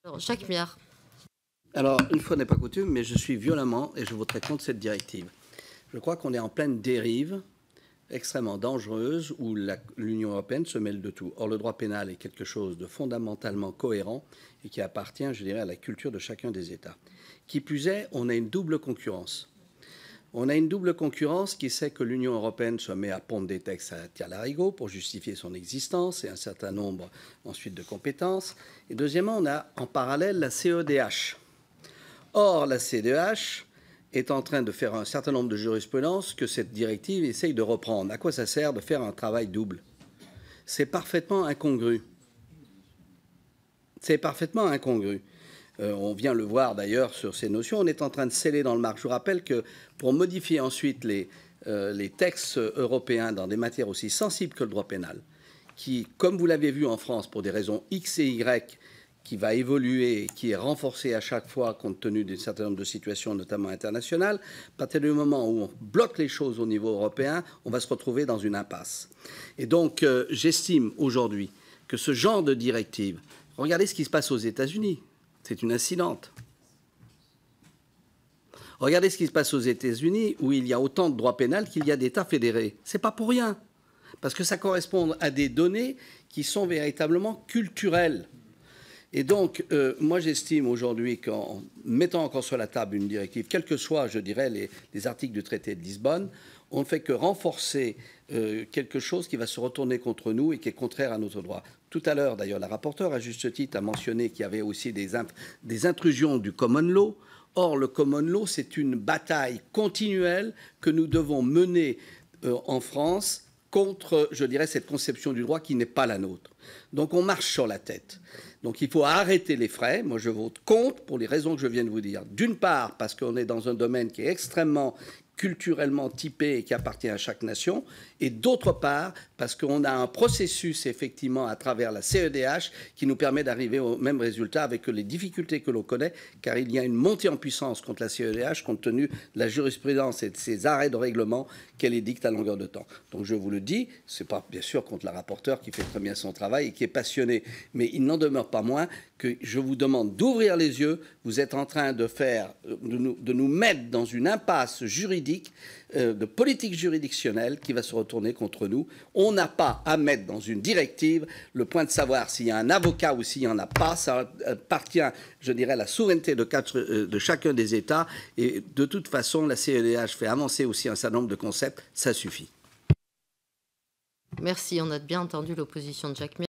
Alors, Jacques Miard. Alors, une fois n'est pas coutume, mais je suis violemment et je voterai contre cette directive. Je crois qu'on est en pleine dérive extrêmement dangereuse où l'Union européenne se mêle de tout. Or, le droit pénal est quelque chose de fondamentalement cohérent et qui appartient, je dirais, à la culture de chacun des États. Qui plus est, on a une double concurrence. On a une double concurrence qui sait que l'Union européenne se met à pondre des textes à tire-larigot pour justifier son existence et un certain nombre ensuite de compétences. Et deuxièmement, on a en parallèle la CEDH. Or, la CEDH est en train de faire un certain nombre de jurisprudences que cette directive essaye de reprendre. À quoi ça sert de faire un travail double? C'est parfaitement incongru. C'est parfaitement incongru. On vient le voir d'ailleurs sur ces notions. On est en train de sceller dans le marbre. Je vous rappelle que pour modifier ensuite les textes européens dans des matières aussi sensibles que le droit pénal, qui, comme vous l'avez vu en France, pour des raisons X et Y, qui va évoluer, qui est renforcé à chaque fois compte tenu d'un certain nombre de situations, notamment internationales, à partir du moment où on bloque les choses au niveau européen, on va se retrouver dans une impasse. Et donc, j'estime aujourd'hui que ce genre de directive, regardez ce qui se passe aux États-Unis, c'est une incidente. Regardez ce qui se passe aux États-Unis, où il y a autant de droit pénal qu'il y a d'États fédérés. Ce n'est pas pour rien, parce que ça correspond à des données qui sont véritablement culturelles. Et donc, moi, j'estime aujourd'hui qu'en mettant encore sur la table une directive, quels que soient, je dirais, les articles du traité de Lisbonne, on ne fait que renforcer quelque chose qui va se retourner contre nous et qui est contraire à notre droit. Tout à l'heure, d'ailleurs, la rapporteure, à juste titre, a mentionné qu'il y avait aussi des intrusions du common law. Or, le common law, c'est une bataille continuelle que nous devons mener en France contre, je dirais, cette conception du droit qui n'est pas la nôtre. Donc, on marche sur la tête. Donc, il faut arrêter les frais. Moi, je vote contre pour les raisons que je viens de vous dire. D'une part, parce qu'on est dans un domaine qui est extrêmement culturellement typé et qui appartient à chaque nation, et d'autre part, parce qu'on a un processus, effectivement, à travers la CEDH, qui nous permet d'arriver au même résultat avec les difficultés que l'on connaît, car il y a une montée en puissance contre la CEDH, compte tenu de la jurisprudence et de ses arrêts de règlement qu'elle édicte à longueur de temps. Donc, je vous le dis, ce n'est pas, bien sûr, contre la rapporteure qui fait très bien son travail et qui est passionnée, mais il n'en demeure pas moins que je vous demande d'ouvrir les yeux. Vous êtes en train de nous mettre dans une impasse juridique, de politique juridictionnelle qui va se retourner contre nous. On n'a pas à mettre dans une directive le point de savoir s'il y a un avocat ou s'il n'y en a pas. Ça appartient, je dirais, à la souveraineté de chacun des États. Et de toute façon, la CEDH fait avancer aussi un certain nombre de concepts. Ça suffit. Merci. On a bien entendu l'opposition de Jacques Miard.